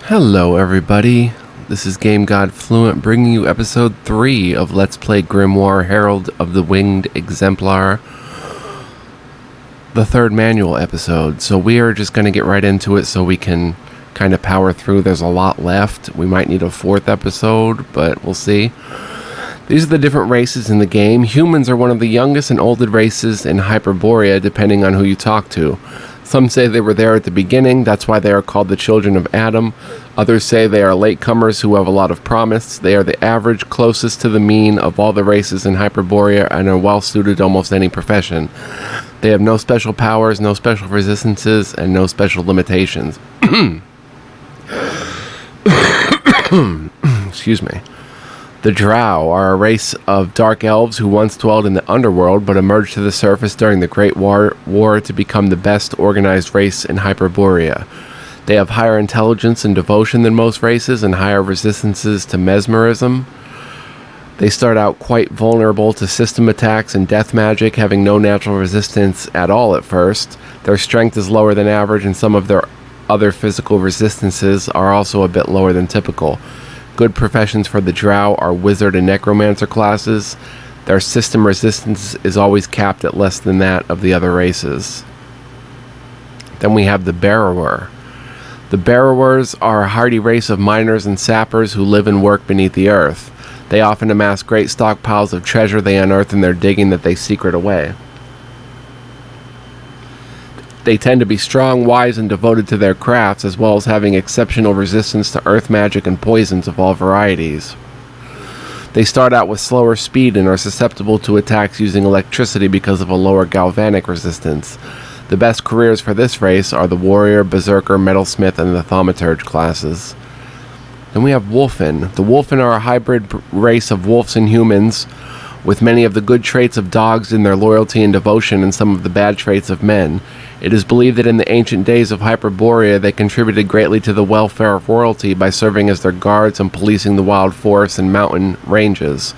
Hello everybody, this is Game God Fluent bringing you episode 3 of Let's Play Grimoire, Herald of the Winged Exemplar, the third manual episode. So we are just going to get right into it so we can kind of power through. There's a lot left. We might need a fourth episode, but we'll see. These are the different races in the game. Humans are one of the youngest and oldest races in Hyperborea, depending on who you talk to. Some say they were there at the beginning, that's why they are called the children of Adam. Others say they are latecomers who have a lot of promise. They are the average, closest to the mean of all the races in Hyperborea and are well suited to almost any profession. They have no special powers, no special resistances, and no special limitations. Excuse me. The Drow are a race of dark elves who once dwelled in the underworld but emerged to the surface during the Great War to become the best organized race in Hyperborea. They have higher intelligence and devotion than most races and higher resistances to mesmerism. They start out quite vulnerable to system attacks and death magic, having no natural resistance at all at first. Their strength is lower than average and some of their other physical resistances are also a bit lower than typical. Good professions for the Drow are wizard and necromancer classes. Their system resistance is always capped at less than that of the other races. Then we have the Borrower. The Borrowers are a hardy race of miners and sappers who live and work beneath the earth. They often amass great stockpiles of treasure they unearth in their digging that they secret away. They tend to be strong, wise, and devoted to their crafts, as well as having exceptional resistance to earth magic and poisons of all varieties. They start out with slower speed and are susceptible to attacks using electricity because of a lower galvanic resistance. The best careers for this race are the warrior, berserker, metalsmith, and the thaumaturge classes. Then we have wolfen. The wolfen are a hybrid race of wolves and humans, with many of the good traits of dogs in their loyalty and devotion and some of the bad traits of men. It is believed that in the ancient days of Hyperborea they contributed greatly to the welfare of royalty by serving as their guards and policing the wild forests and mountain ranges.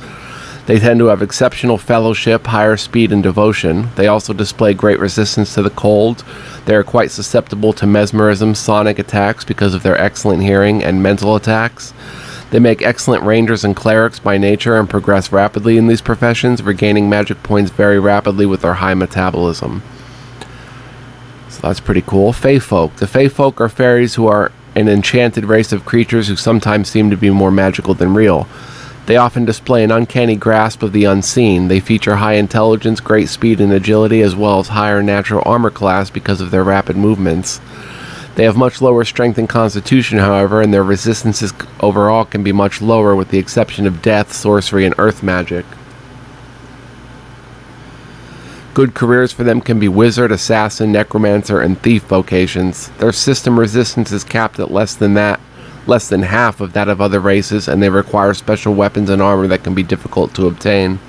They tend to have exceptional fellowship, higher speed, and devotion. They also display great resistance to the cold. They are quite susceptible to mesmerism, sonic attacks because of their excellent hearing, and mental attacks. They make excellent rangers and clerics by nature and progress rapidly in these professions, regaining magic points very rapidly with their high metabolism. So that's pretty cool. Faefolk. The Faefolk are fairies who are an enchanted race of creatures who sometimes seem to be more magical than real. They often display an uncanny grasp of the unseen. They feature high intelligence, great speed and agility, as well as higher natural armor class because of their rapid movements. They have much lower strength and constitution, however, and their resistances overall can be much lower with the exception of death, sorcery, and earth magic. Good careers for them can be wizard, assassin, necromancer, and thief vocations. Their system resistance is capped at less than half of that of other races, and they require special weapons and armor that can be difficult to obtain.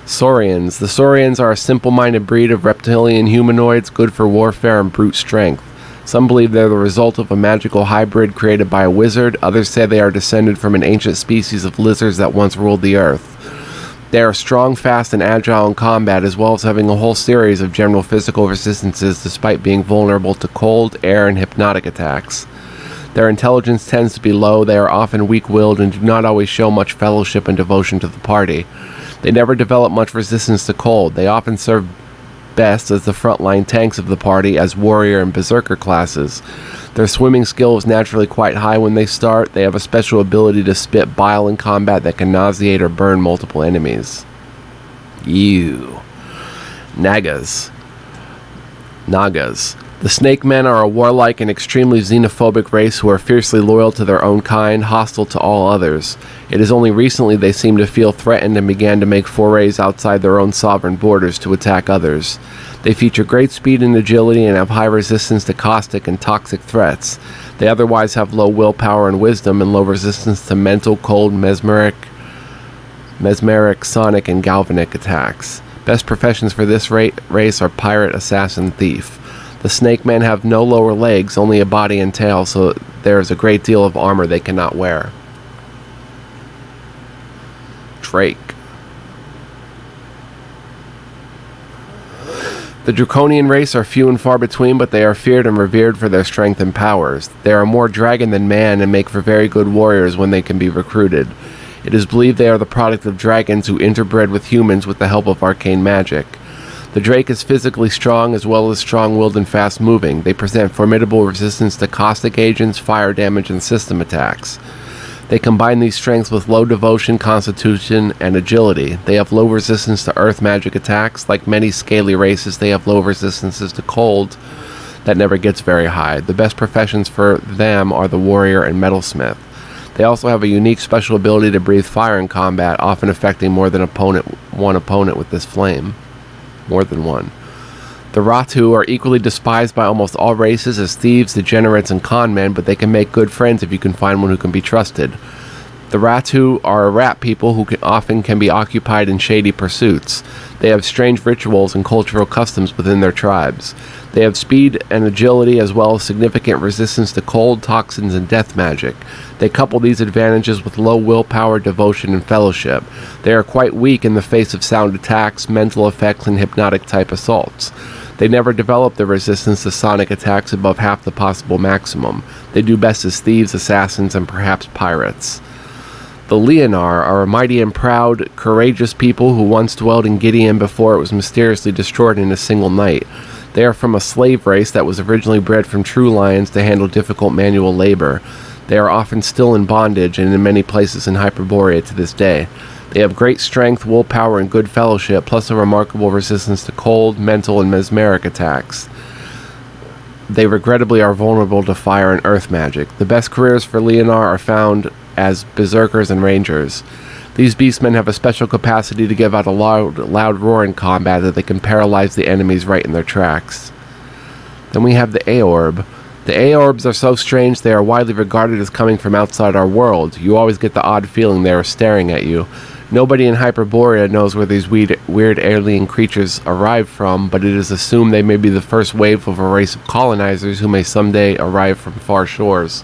Saurians. The Saurians are a simple-minded breed of reptilian humanoids, good for warfare and brute strength. Some believe they're the result of a magical hybrid created by a wizard. Others say they are descended from an ancient species of lizards that once ruled the earth. They are strong, fast, and agile in combat, as well as having a whole series of general physical resistances despite being vulnerable to cold, air, and hypnotic attacks. Their intelligence tends to be low. They are often weak-willed and do not always show much fellowship and devotion to the party. They never develop much resistance to cold. They often serve best as the frontline tanks of the party as warrior and berserker classes. Their swimming skill is naturally quite high when they start. They have a special ability to spit bile in combat that can nauseate or burn multiple enemies. Ew. Nagas. The Snakemen are a warlike and extremely xenophobic race who are fiercely loyal to their own kind, hostile to all others. It is only recently they seem to feel threatened and began to make forays outside their own sovereign borders to attack others. They feature great speed and agility and have high resistance to caustic and toxic threats. They otherwise have low willpower and wisdom and low resistance to mental, cold, mesmeric, sonic, and galvanic attacks. Best professions for this race are pirate, assassin, thief. The Snakemen have no lower legs, only a body and tail, so there is a great deal of armor they cannot wear. Drake. The Draconian race are few and far between, but they are feared and revered for their strength and powers. They are more dragon than man and make for very good warriors when they can be recruited. It is believed they are the product of dragons who interbred with humans with the help of arcane magic. The Drake is physically strong as well as strong-willed and fast-moving. They present formidable resistance to caustic agents, fire damage, and system attacks. They combine these strengths with low devotion, constitution, and agility. They have low resistance to earth magic attacks. Like many scaly races, they have low resistances to cold that never gets very high. The best professions for them are the warrior and metalsmith. They also have a unique special ability to breathe fire in combat, often affecting more than one opponent with this flame. More than one. The Ratu are equally despised by almost all races as thieves, degenerates, and con men, but they can make good friends if you can find one who can be trusted. The Ratu are a rat people who often can be occupied in shady pursuits. They have strange rituals and cultural customs within their tribes. They have speed and agility as well as significant resistance to cold, toxins, and death magic. They couple these advantages with low willpower, devotion, and fellowship. They are quite weak in the face of sound attacks, mental effects, and hypnotic-type assaults. They never develop their resistance to sonic attacks above half the possible maximum. They do best as thieves, assassins, and perhaps pirates. The Leonard are a mighty and proud, courageous people who once dwelled in Gideon before it was mysteriously destroyed in a single night. They are from a slave race that was originally bred from true lions to handle difficult manual labor. They are often still in bondage and in many places in Hyperborea to this day. They have great strength, willpower, and good fellowship, plus a remarkable resistance to cold, mental, and mesmeric attacks. They regrettably are vulnerable to fire and earth magic. The best careers for Leonard are found as berserkers and rangers. These beastmen have a special capacity to give out a loud roar in combat that they can paralyze the enemies right in their tracks. Then we have the Aorb. The Aorbs are so strange they are widely regarded as coming from outside our world. You always get the odd feeling they are staring at you. Nobody in Hyperborea knows where these weird alien creatures arrive from, but it is assumed they may be the first wave of a race of colonizers who may someday arrive from far shores.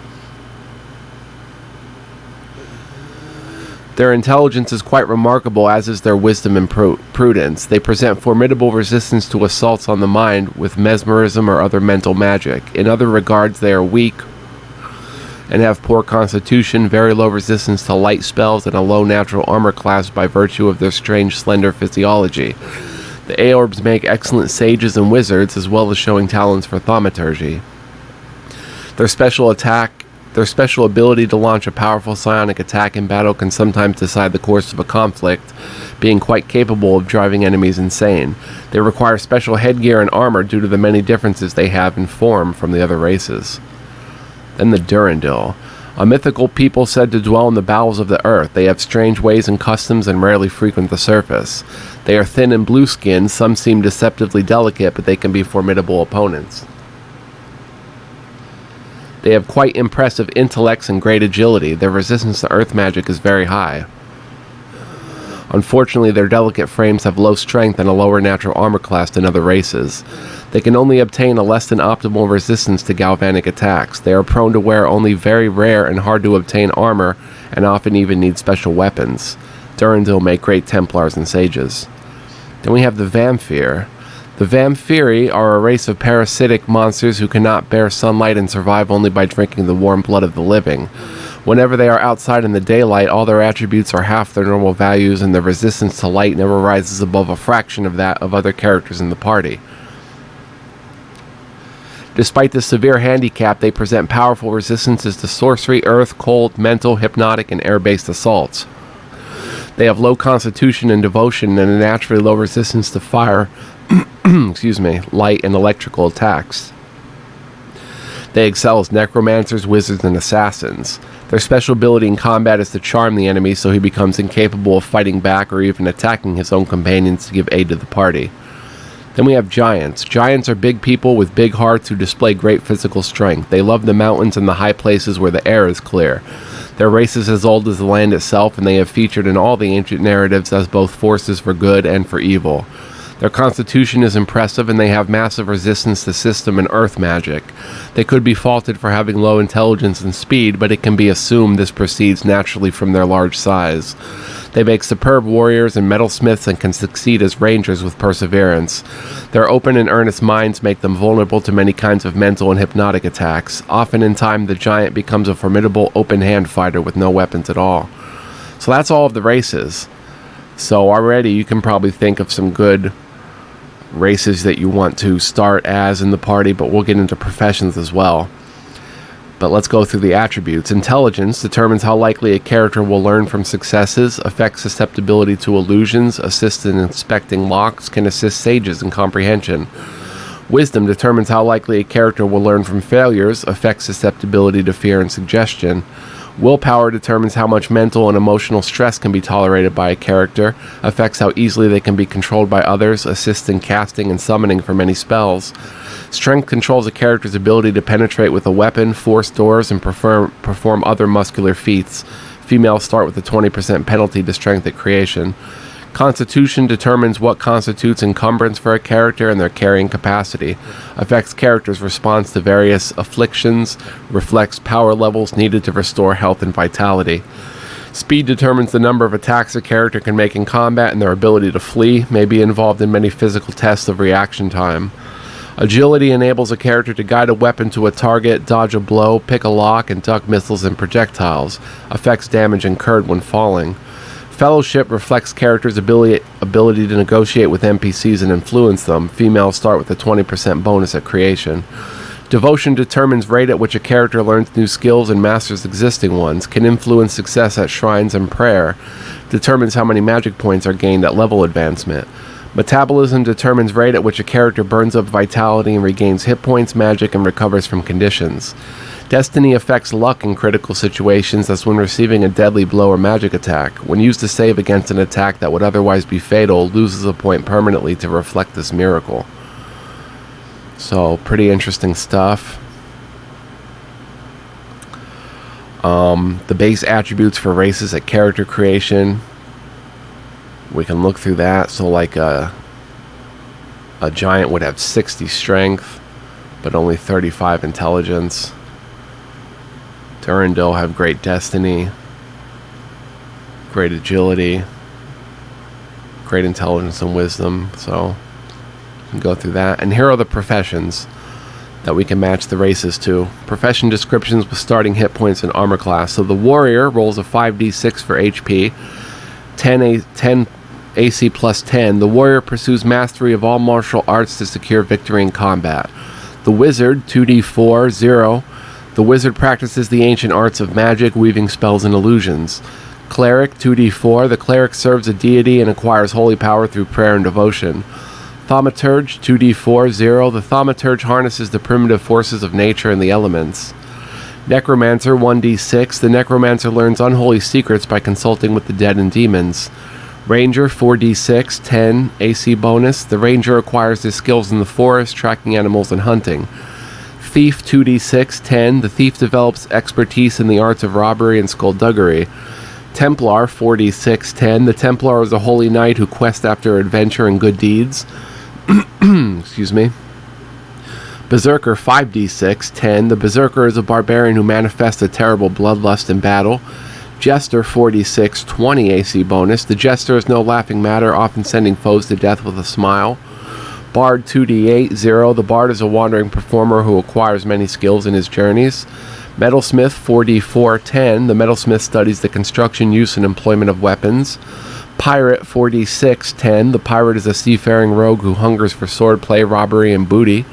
Their intelligence is quite remarkable, as is their wisdom and prudence. They present formidable resistance to assaults on the mind with mesmerism or other mental magic. In other regards, they are weak and have poor constitution, very low resistance to light spells, and a low natural armor class by virtue of their strange slender physiology. The Aorbs make excellent sages and wizards, as well as showing talents for thaumaturgy. Their special ability to launch a powerful psionic attack in battle can sometimes decide the course of a conflict, being quite capable of driving enemies insane. They require special headgear and armor due to the many differences they have in form from the other races. Then the Durandyl, a mythical people said to dwell in the bowels of the earth. They have strange ways and customs and rarely frequent the surface. They are thin and blue-skinned. Some seem deceptively delicate, but they can be formidable opponents. They have quite impressive intellects and great agility. Their resistance to earth magic is very high. Unfortunately, their delicate frames have low strength and a lower natural armor class than other races. They can only obtain a less than optimal resistance to galvanic attacks. They are prone to wear only very rare and hard to obtain armor, and often even need special weapons. Durandyl make great Templars and sages. Then we have the Vampire. The Vampiri are a race of parasitic monsters who cannot bear sunlight and survive only by drinking the warm blood of the living. Whenever they are outside in the daylight, all their attributes are half their normal values, and their resistance to light never rises above a fraction of that of other characters in the party. Despite this severe handicap, they present powerful resistances to sorcery, earth, cold, mental, hypnotic, and air-based assaults. They have low constitution and devotion, and a naturally low resistance to fire, light, and electrical attacks. They excel as necromancers, wizards, and assassins. Their special ability in combat is to charm the enemy so he becomes incapable of fighting back or even attacking his own companions to give aid to the party. Then we have giants. Giants are big people with big hearts who display great physical strength. They love the mountains and the high places where the air is clear. Their race is as old as the land itself, and they have featured in all the ancient narratives as both forces for good and for evil. Their constitution is impressive, and they have massive resistance to system and earth magic. They could be faulted for having low intelligence and speed, but it can be assumed this proceeds naturally from their large size. They make superb warriors and metalsmiths and can succeed as rangers with perseverance. Their open and earnest minds make them vulnerable to many kinds of mental and hypnotic attacks. Often in time, the giant becomes a formidable open-hand fighter with no weapons at all. So that's all of the races. So already you can probably think of some good races that you want to start as in the party, but we'll get into professions as well. But let's go through the attributes. Intelligence determines how likely a character will learn from successes, affects susceptibility to illusions, assists in inspecting locks, can assist sages in comprehension. Wisdom determines how likely a character will learn from failures, affects susceptibility to fear and suggestion. Willpower determines how much mental and emotional stress can be tolerated by a character, affects how easily they can be controlled by others, assists in casting and summoning for many spells. Strength controls a character's ability to penetrate with a weapon, force doors, and perform other muscular feats. Females start with a 20% penalty to strength at creation. Constitution determines what constitutes encumbrance for a character and their carrying capacity. Affects characters' response to various afflictions. Reflects power levels needed to restore health and vitality. Speed determines the number of attacks a character can make in combat, and their ability to flee may be involved in many physical tests of reaction time. Agility enables a character to guide a weapon to a target, dodge a blow, pick a lock, and duck missiles and projectiles. Affects damage incurred when falling. Fellowship reflects characters' ability to negotiate with NPCs and influence them. Females start with a 20% bonus at creation. Devotion determines rate at which a character learns new skills and masters existing ones. Can influence success at shrines and prayer. Determines how many magic points are gained at level advancement. Metabolism determines rate at which a character burns up vitality and regains hit points, magic, and recovers from conditions. Destiny affects luck in critical situations, as when receiving a deadly blow or magic attack. When used to save against an attack that would otherwise be fatal, loses a point permanently to reflect this miracle. So, pretty interesting stuff. The base attributes for races at character creation. We can look through that. So, like a giant would have 60 strength, but only 35 intelligence. Durandyl have great destiny, great agility, great intelligence and wisdom. So you can go through that. And here are the professions that we can match the races to. Profession descriptions with starting hit points and armor class. So the warrior rolls a 5d6 for HP, 10 AC plus 10. The warrior pursues mastery of all martial arts to secure victory in combat. The wizard, 2d4, 0. The wizard practices the ancient arts of magic, weaving spells and illusions. Cleric, 2d4. The cleric serves a deity and acquires holy power through prayer and devotion. Thaumaturge, 2d4, 0. The thaumaturge harnesses the primitive forces of nature and the elements. Necromancer, 1d6. The necromancer learns unholy secrets by consulting with the dead and demons. Ranger, 4d6, 10 AC bonus. The ranger acquires his skills in the forest, tracking animals and hunting. Thief, 2d6, 10. The thief develops expertise in the arts of robbery and skullduggery. Templar, 4d6, 10. The Templar is a holy knight who quests after adventure and good deeds. Excuse me. Berserker, 5d6, 10. The Berserker is a barbarian who manifests a terrible bloodlust in battle. Jester, 4d6, 20 AC bonus. The Jester is no laughing matter, often sending foes to death with a smile. Bard, 2d8, 0. The Bard is a wandering performer who acquires many skills in his journeys. Metalsmith, 4d4, 10. The Metalsmith studies the construction, use, and employment of weapons. Pirate, 4d6, 10. The Pirate is a seafaring rogue who hungers for swordplay, robbery, and booty.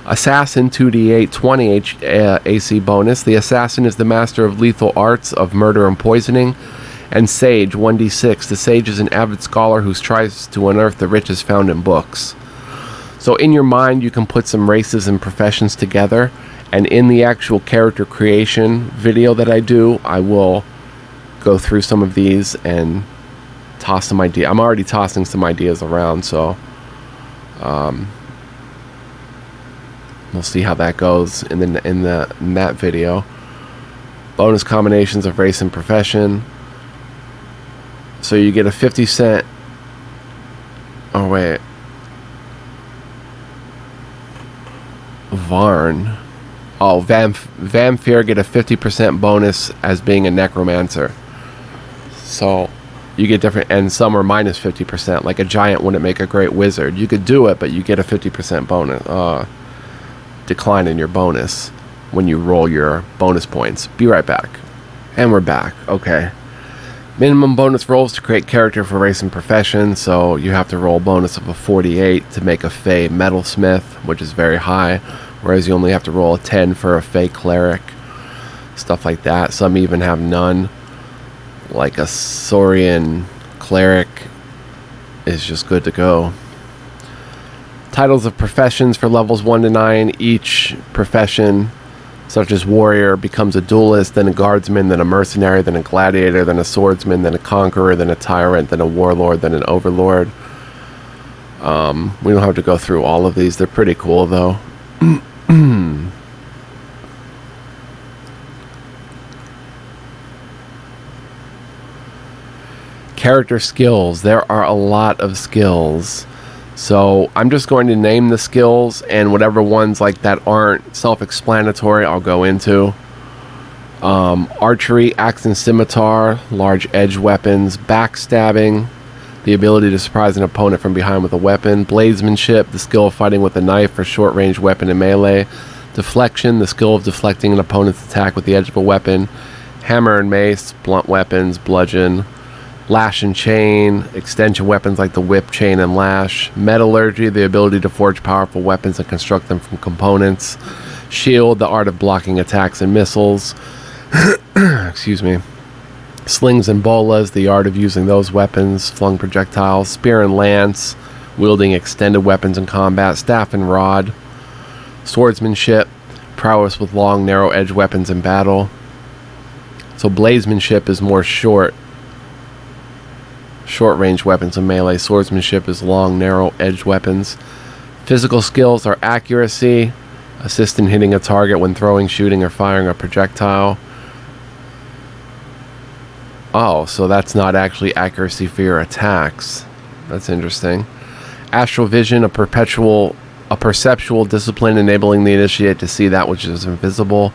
Assassin, 2d8, 20 AC bonus. The Assassin is the master of lethal arts of murder and poisoning. And Sage, 1d6. The Sage is an avid scholar who tries to unearth the riches found in books. So in your mind, you can put some races and professions together. And in the actual character creation video that I do, I will go through some of these and toss some ideas. I'm already tossing some ideas around, so we'll see how that goes in that video. Bonus combinations of race and profession. So you get a 50 cent. Oh wait. Varn. Oh, Vampire get a 50% bonus as being a necromancer. So You get different, and some are minus 50%. Like a giant wouldn't make a great wizard. You could do it, but you get a 50% bonus decline in your bonus when you roll your bonus points. Be right back. And we're back. Okay. Minimum bonus rolls to create character for race and profession. So you have to roll a bonus of a 48 to make a Fae metalsmith, which is very high. Whereas you only have to roll a 10 for a Fae cleric. Stuff like that. Some even have none. Like a Saurian cleric is just good to go. Titles of professions for levels 1 to 9. Each profession, such as warrior, becomes a duelist, then a guardsman, then a mercenary, then a gladiator, then a swordsman, then a conqueror, then a tyrant, then a warlord, then an overlord. We don't have to go through all of these. They're pretty cool, though. Character skills. There are a lot of skills. So I'm just going to name the skills, and whatever ones like that aren't self-explanatory, I'll go into. Archery, axe and scimitar, large edge weapons, backstabbing, the ability to surprise an opponent from behind with a weapon, bladesmanship, the skill of fighting with a knife for short-range weapon and melee, deflection, the skill of deflecting an opponent's attack with the edge of a weapon, hammer and mace, blunt weapons, bludgeon, lash and chain, extension weapons like the whip, chain, and lash, metallurgy, the ability to forge powerful weapons and construct them from components, shield, the art of blocking attacks and missiles, excuse me, slings and bolas, the art of using those weapons, flung projectiles, spear and lance, wielding extended weapons in combat, staff and rod, swordsmanship, prowess with long, narrow edge weapons in battle. So bladesmanship is more short-range weapons and melee. Swordsmanship is long, narrow-edged weapons. Physical skills are accuracy, assist in hitting a target when throwing, shooting, or firing a projectile. Oh, so that's not actually accuracy for your attacks. That's interesting. Astral vision, a perceptual discipline enabling the initiate to see that which is invisible.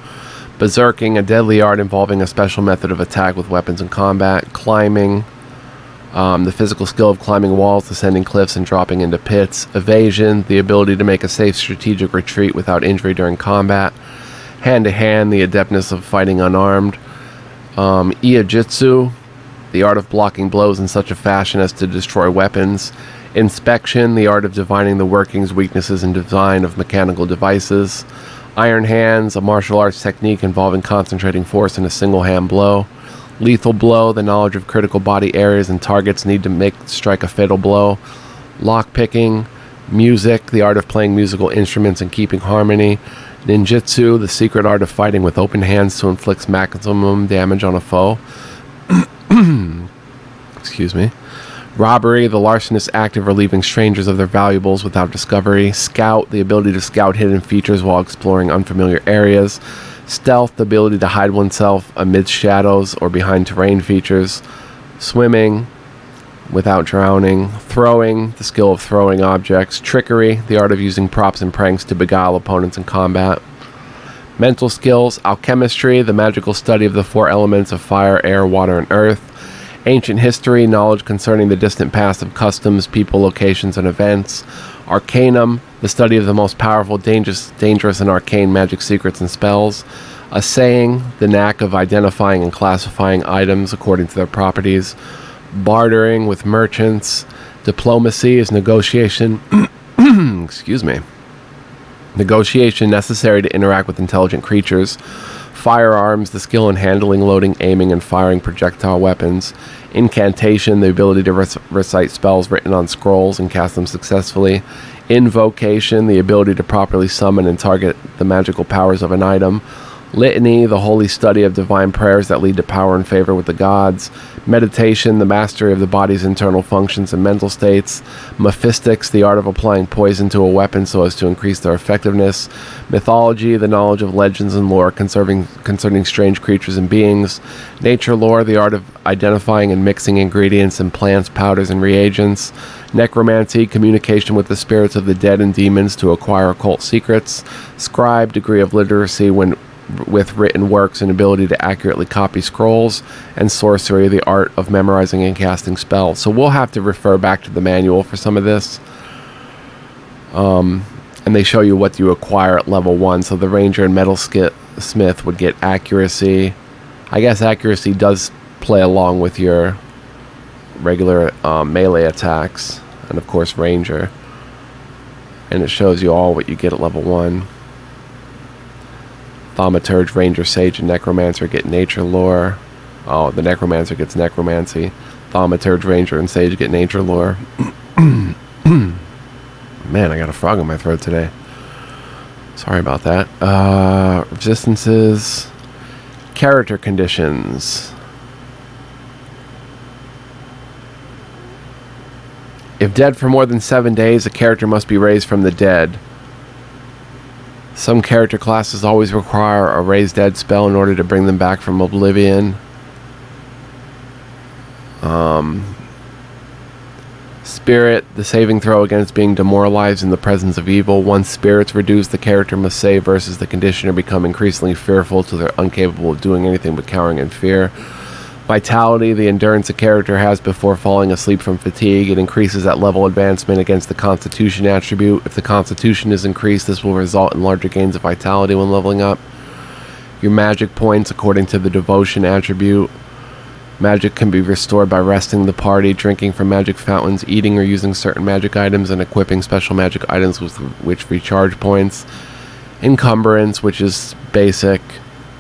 Berserking, a deadly art involving a special method of attack with weapons in combat. Climbing, the physical skill of climbing walls, ascending cliffs, and dropping into pits. Evasion, the ability to make a safe strategic retreat without injury during combat. Hand-to-hand, the adeptness of fighting unarmed. Iajitsu, the art of blocking blows in such a fashion as to destroy weapons. Inspection, the art of divining the workings, weaknesses, and design of mechanical devices. Iron hands, a martial arts technique involving concentrating force in a single hand blow. Lethal blow, the knowledge of critical body areas and targets need to strike a fatal blow. Lockpicking, music, the art of playing musical instruments and keeping harmony. Ninjutsu, the secret art of fighting with open hands to inflict maximum damage on a foe. Excuse me. Robbery, the larcenous act of relieving strangers of their valuables without discovery. Scout, the ability to scout hidden features while exploring unfamiliar areas. Stealth, the ability to hide oneself amidst shadows or behind terrain features. Swimming, without drowning. Throwing, the skill of throwing objects. Trickery, the art of using props and pranks to beguile opponents in combat. Mental skills. Alchemistry, the magical study of the four elements of fire, air, water, and earth. Ancient history, knowledge concerning the distant past of customs, people, locations, and events. Arcanum, the study of the most powerful, dangerous, and arcane magic secrets and spells. Assaying, the knack of identifying and classifying items according to their properties. Bartering with merchants. Diplomacy is negotiation. Excuse me. Negotiation necessary to interact with intelligent creatures. Firearms, the skill in handling, loading, aiming, and firing projectile weapons. Incantation, the ability to recite spells written on scrolls and cast them successfully. Invocation, the ability to properly summon and target the magical powers of an item. Litany, the holy study of divine prayers that lead to power and favor with the gods. Meditation, the mastery of the body's internal functions and mental states. Mephistics, the art of applying poison to a weapon so as to increase their effectiveness. Mythology, the knowledge of legends and lore concerning strange creatures and beings. Nature lore, the art of identifying and mixing ingredients in plants, powders, and reagents. Necromancy, communication with the spirits of the dead and demons to acquire occult secrets. Scribe, degree of literacy with written works and ability to accurately copy scrolls, and sorcery, the art of memorizing and casting spells. So we'll have to refer back to the manual for some of this. And they show you what you acquire at level 1. So the ranger and metalsmith would get accuracy. I guess accuracy does play along with your regular melee attacks, and of course ranger. And it shows you all what you get at level 1. Thaumaturge, ranger, sage, and necromancer get nature lore. Oh, the necromancer gets necromancy. Thaumaturge, ranger, and sage get nature lore. Man, I got a frog in my throat today. Sorry about that. Resistances. Character conditions. If dead for more than 7 days, a character must be raised from the dead. Some character classes always require a raise dead spell in order to bring them back from oblivion. Spirit, the saving throw against being demoralized in the presence of evil. Once spirits reduce, the character must save versus the conditioner become increasingly fearful till they're incapable of doing anything but cowering in fear. Vitality, the endurance a character has before falling asleep from fatigue. It increases at level advancement against the Constitution attribute. If the Constitution is increased, this will result in larger gains of vitality when leveling up. Your magic points, according to the Devotion attribute. Magic can be restored by resting the party, drinking from magic fountains, eating or using certain magic items, and equipping special magic items with which recharge points. Encumbrance, which is basic,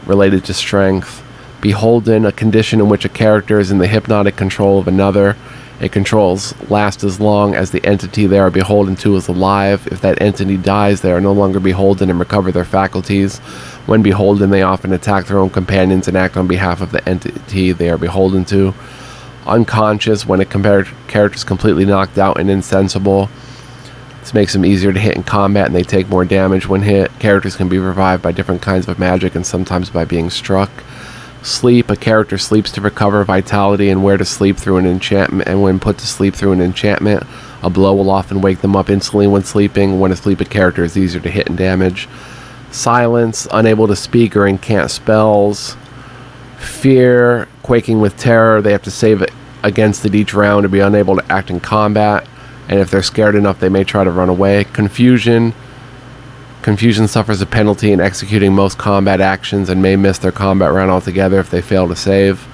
related to strength. Beholden, a condition in which a character is in the hypnotic control of another. It controls last as long as the entity they are beholden to is alive. If that entity dies, they are no longer beholden and recover their faculties. When beholden, they often attack their own companions and act on behalf of the entity they are beholden to. Unconscious, when a character is completely knocked out and insensible. This makes them easier to hit in combat and they take more damage when hit. Characters can be revived by different kinds of magic and sometimes by being struck. Sleep, a character sleeps to recover vitality and where to sleep through an enchantment, and when put to sleep through an enchantment, a blow will often wake them up instantly when sleeping. When asleep, a character is easier to hit and damage. Silence, unable to speak or incant spells. Fear, quaking with terror, they have to save it against it each round to be unable to act in combat, and if they're scared enough they may try to run away. Confusion suffers a penalty in executing most combat actions and may miss their combat round altogether if they fail to save.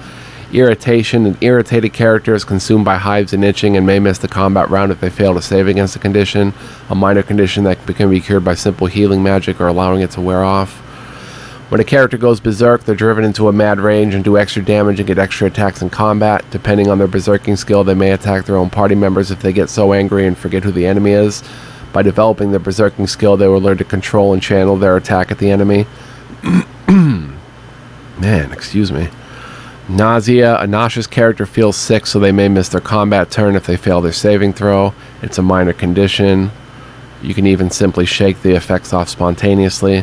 Irritation, an irritated character is consumed by hives and itching and may miss the combat round if they fail to save against a condition, a minor condition that can be cured by simple healing magic or allowing it to wear off. When a character goes berserk, they're driven into a mad rage and do extra damage and get extra attacks in combat. Depending on their berserking skill, they may attack their own party members if they get so angry and forget who the enemy is. By developing their berserking skill, they will learn to control and channel their attack at the enemy. Man, excuse me. Nausea, a nauseous character feels sick, so they may miss their combat turn if they fail their saving throw. It's a minor condition. You can even simply shake the effects off spontaneously.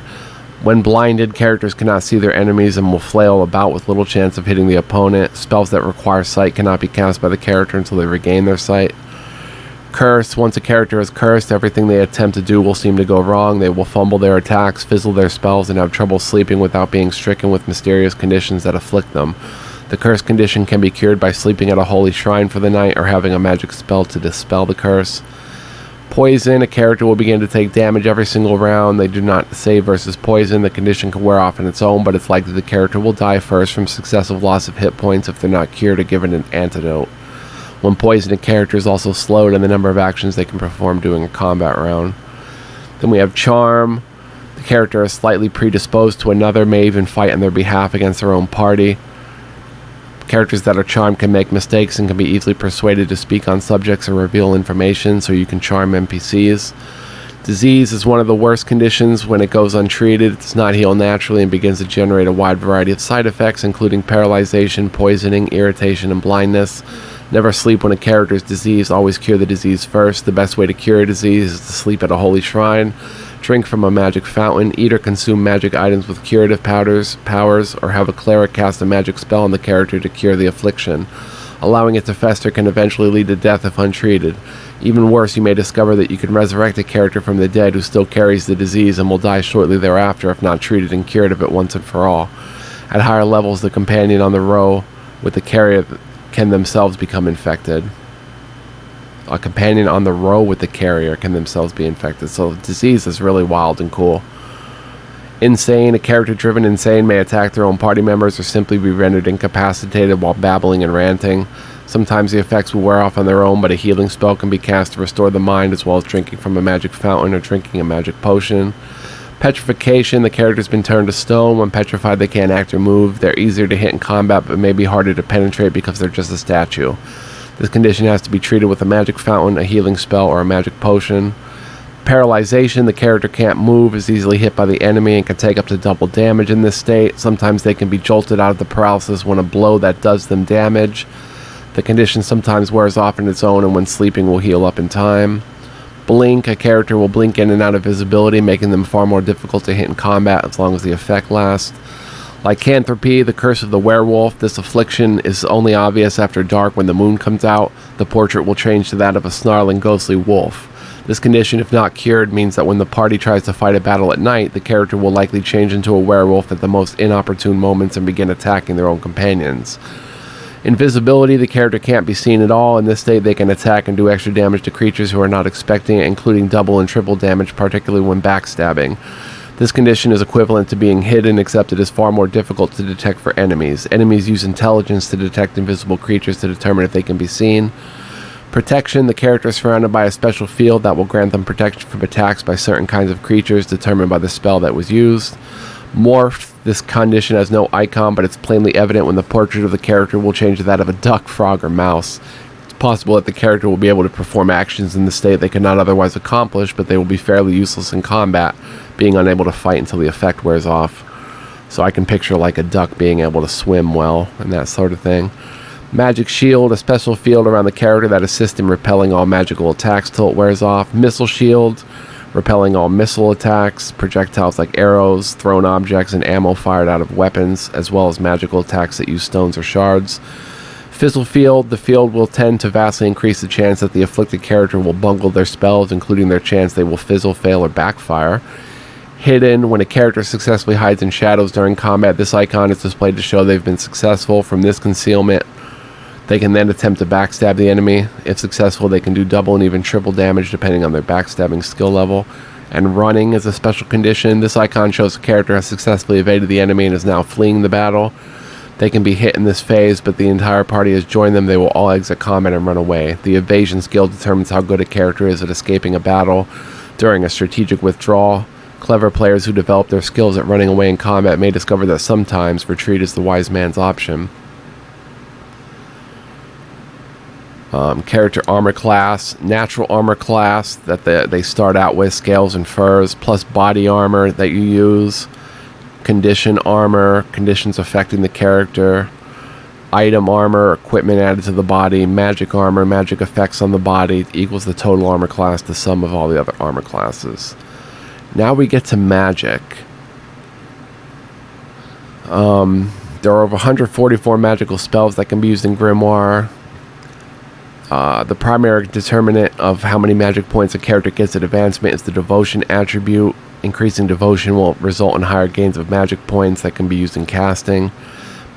When blinded, characters cannot see their enemies and will flail about with little chance of hitting the opponent. Spells that require sight cannot be cast by the character until they regain their sight. Curse, once a character is cursed, everything they attempt to do will seem to go wrong. They will fumble their attacks, fizzle their spells, and have trouble sleeping without being stricken with mysterious conditions that afflict them. The curse condition can be cured by sleeping at a holy shrine for the night or having a magic spell to dispel the curse. Poison, a character will begin to take damage every single round. They do not save versus poison. The condition can wear off on its own, but it's likely the character will die first from successive loss of hit points if they're not cured or given an antidote. When poisoned, a character is also slowed in the number of actions they can perform during a combat round. Then we have Charm. The character is slightly predisposed to another, may even fight on their behalf against their own party. Characters that are charmed can make mistakes and can be easily persuaded to speak on subjects or reveal information, so you can charm NPCs. Disease is one of the worst conditions. When it goes untreated, it does not heal naturally and begins to generate a wide variety of side effects, including paralyzation, poisoning, irritation, and blindness. Never sleep when a character is diseased. Always cure the disease first. The best way to cure a disease is to sleep at a holy shrine, drink from a magic fountain, eat or consume magic items with curative powers, or have a cleric cast a magic spell on the character to cure the affliction. Allowing it to fester can eventually lead to death if untreated. Even worse, you may discover that you can resurrect a character from the dead who still carries the disease and will die shortly thereafter if not treated and cured of it once and for all. At higher levels, the companion on the row with the carrier can themselves become infected. A companion on the row with the carrier can themselves be infected. So disease is really wild and cool. Insane. A character-driven insane may attack their own party members or simply be rendered incapacitated while babbling and ranting. Sometimes the effects will wear off on their own, but a healing spell can be cast to restore the mind, as well as drinking from a magic fountain or drinking a magic potion. Petrification. The character's been turned to stone. When petrified, they can't act or move. They're easier to hit in combat, but may be harder to penetrate because they're just a statue. This condition has to be treated with a magic fountain, a healing spell, or a magic potion. Paralyzation. The character can't move, is easily hit by the enemy, and can take up to double damage in this state. Sometimes they can be jolted out of the paralysis when a blow that does them damage. The condition sometimes wears off on its own, and when sleeping will heal up in time. Blink. A character will blink in and out of visibility, making them far more difficult to hit in combat as long as the effect lasts. Lycanthropy. The curse of the werewolf. This affliction is only obvious after dark when the moon comes out. The portrait will change to that of a snarling, ghostly wolf. This condition, if not cured, means that when the party tries to fight a battle at night, the character will likely change into a werewolf at the most inopportune moments and begin attacking their own companions. Invisibility. The character can't be seen at all. In this state, they can attack and do extra damage to creatures who are not expecting it, including double and triple damage, particularly when backstabbing. This condition is equivalent to being hidden, except it is far more difficult to detect for enemies. Enemies use intelligence to detect invisible creatures to determine if they can be seen. Protection. The character is surrounded by a special field that will grant them protection from attacks by certain kinds of creatures determined by the spell that was used. Morph. This condition has no icon, but it's plainly evident when the portrait of the character will change to that of a duck, frog, or mouse. It's possible that the character will be able to perform actions in the state they could not otherwise accomplish, but they will be fairly useless in combat, being unable to fight until the effect wears off. So I can picture like a duck being able to swim well and that sort of thing. Magic shield. A special field around the character that assists in repelling all magical attacks till it wears off. Missile shield. Repelling all missile attacks, projectiles like arrows, thrown objects, and ammo fired out of weapons, as well as magical attacks that use stones or shards. Fizzle field. The field will tend to vastly increase the chance that the afflicted character will bungle their spells, including their chance they will fizzle, fail, or backfire. Hidden. When a character successfully hides in shadows during combat, this icon is displayed to show they've been successful. From this concealment, they can then attempt to backstab the enemy. If successful, they can do double and even triple damage depending on their backstabbing skill level. And running is a special condition. This icon shows the character has successfully evaded the enemy and is now fleeing the battle. They can be hit in this phase, but the entire party has joined them. They will all exit combat and run away. The evasion skill determines how good a character is at escaping a battle during a strategic withdrawal. Clever players who develop their skills at running away in combat may discover that sometimes retreat is the wise man's option. Character armor class. Natural armor class that they start out with, scales and furs, plus body armor that you use. Condition armor, conditions affecting the character. Item armor, equipment added to the body. Magic armor, magic effects on the body, equals the total armor class, the sum of all the other armor classes. Now we get to magic. There are over 144 magical spells that can be used in Grimoire. The primary determinant of how many magic points a character gets at advancement is the devotion attribute. Increasing devotion will result in higher gains of magic points that can be used in casting.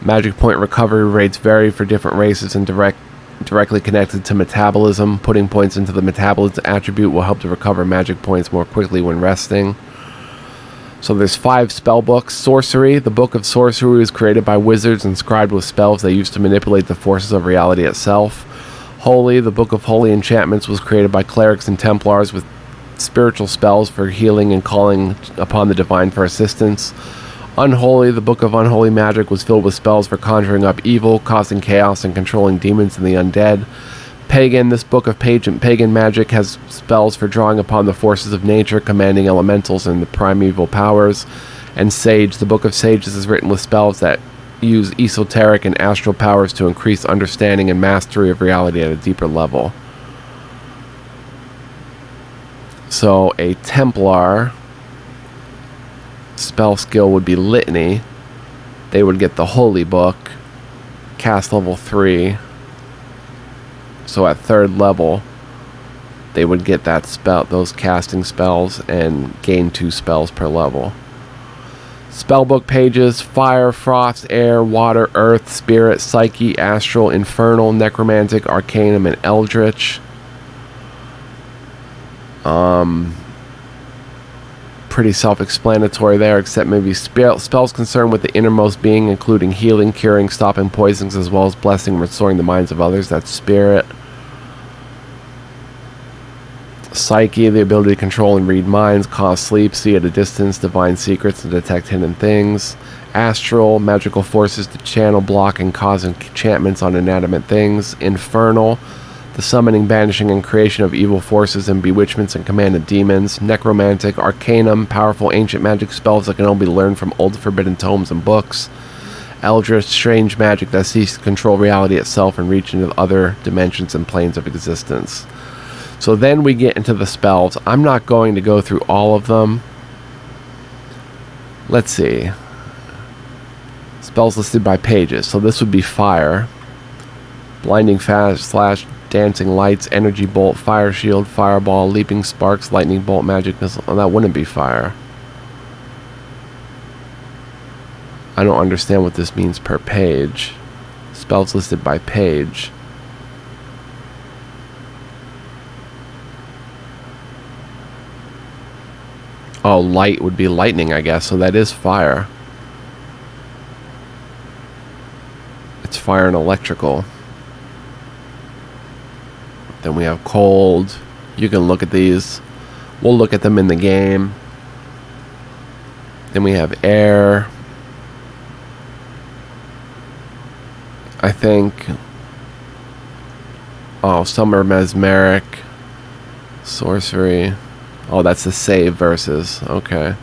Magic point recovery rates vary for different races and directly connected to metabolism. Putting points into the metabolism attribute will help to recover magic points more quickly when resting. So there's 5 spell books. Sorcery. The Book of Sorcery was created by wizards inscribed with spells they used to manipulate the forces of reality itself. Holy. The Book of Holy Enchantments was created by clerics and Templars with spiritual spells for healing and calling upon the divine for assistance. Unholy. The Book of Unholy Magic was filled with spells for conjuring up evil, causing chaos, and controlling demons and the undead. Pagan. This book of pagan magic has spells for drawing upon the forces of nature, commanding elementals and the primeval powers. And Sage. The Book of Sages is written with spells that use esoteric and astral powers to increase understanding and mastery of reality at a deeper level. So a Templar spell skill would be Litany. They would get the Holy Book, cast level 3. So at 3rd level, they would get that spell, those casting spells, and gain 2 spells per level. Spellbook pages: fire, frost, air, water, earth, spirit, psyche, astral, infernal, necromantic, arcanum, and eldritch. Pretty self-explanatory there, except maybe spells concerned with the innermost being, including healing, curing, stopping poisons, as well as blessing and restoring the minds of others. That's spirit. Psyche, the ability to control and read minds, cause sleep, see at a distance, divine secrets, and detect hidden things. Astral, magical forces to channel, block, and cause enchantments on inanimate things. Infernal, the summoning, banishing, and creation of evil forces and bewitchments and command of demons. Necromantic, arcanum, powerful ancient magic spells that can only be learned from old forbidden tomes and books. Eldritch, strange magic that seeks to control reality itself and reach into other dimensions and planes of existence. So then we get into the spells. I'm not going to go through all of them. Let's see. Spells listed by pages. So this would be fire. Blinding flash, dancing lights, energy bolt, fire shield, fireball, leaping sparks, lightning bolt, magic missile. Oh, that wouldn't be fire. I don't understand what this means per page. Spells listed by page. Oh, light would be lightning, I guess. So that is fire. It's fire and electrical. Then we have cold. You can look at these. We'll look at them in the game. Then we have air. I think. Oh, some are mesmeric. Sorcery. Oh, that's the save versus. Okay.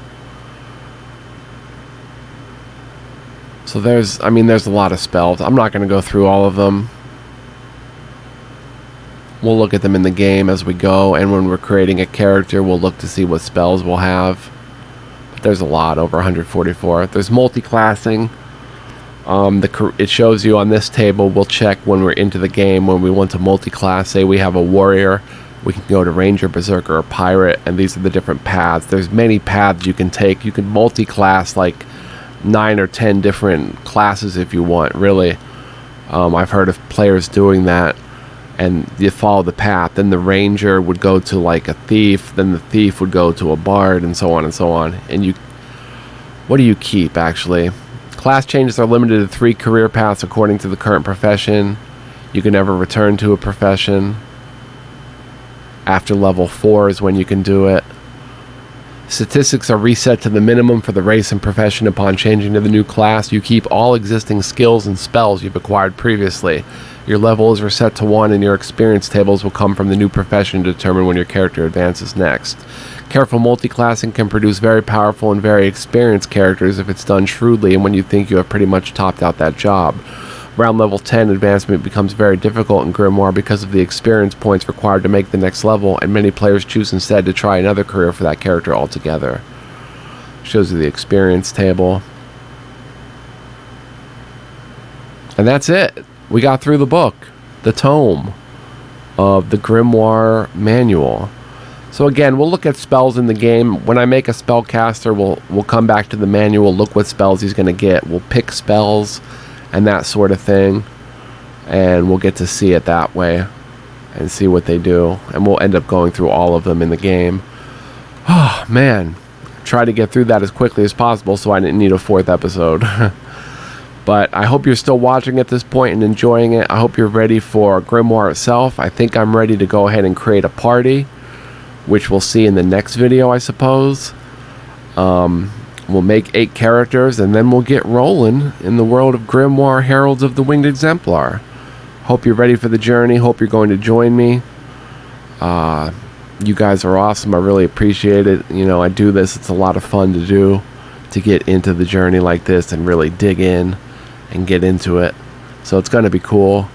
So there's a lot of spells. I'm not going to go through all of them. We'll look at them in the game as we go, and when we're creating a character, we'll look to see what spells we'll have. But there's a lot, over 144. There's multi-classing. It shows you on this table. We'll check when we're into the game, when we want to multi-class. Say we have a warrior. We can go to Ranger, Berserker, or Pirate, and these are the different paths. There's many paths you can take. You can multi-class like 9 or 10 different classes if you want, really. I've heard of players doing that, and you follow the path. Then the Ranger would go to like a thief, then the thief would go to a bard, and so on and so on. And what do you keep, actually? Class changes are limited to 3 career paths according to the current profession. You can never return to a profession. After level 4 is when you can do it. Statistics are reset to the minimum for the race and profession upon changing to the new class. You keep all existing skills and spells you've acquired previously. Your level is reset to 1, and your experience tables will come from the new profession to determine when your character advances next. Careful multi-classing can produce very powerful and very experienced characters if it's done shrewdly and when you think you have pretty much topped out that job. Around level 10, advancement becomes very difficult in Grimoire because of the experience points required to make the next level, and many players choose instead to try another career for that character altogether. Shows you the experience table. And that's it. We got through the book, the tome of the Grimoire manual. So again, we'll look at spells in the game. When I make a spellcaster, we'll come back to the manual, look what spells he's going to get. We'll pick spells and that sort of thing, and we'll get to see it that way and see what they do, and we'll end up going through all of them in the game. Oh man, try to get through that as quickly as possible so I didn't need a 4th episode. But I hope you're still watching at this point and enjoying it. I hope you're ready for Grimoire itself. I think I'm ready to go ahead and create a party, which we'll see in the next video, I suppose. We'll make 8 characters, and then we'll get rolling in the world of Grimoire Heralds of the Winged Exemplar. Hope you're ready for the journey. Hope you're going to join me. You guys are awesome. I really appreciate it. You know, I do this. It's a lot of fun to do, to get into the journey like this and really dig in and get into it. So it's going to be cool.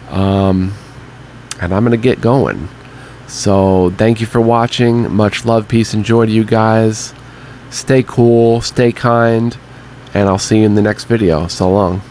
And I'm going to get going. So thank you for watching. Much love, peace, and joy to you guys. Stay cool, stay kind, and I'll see you in the next video. So long.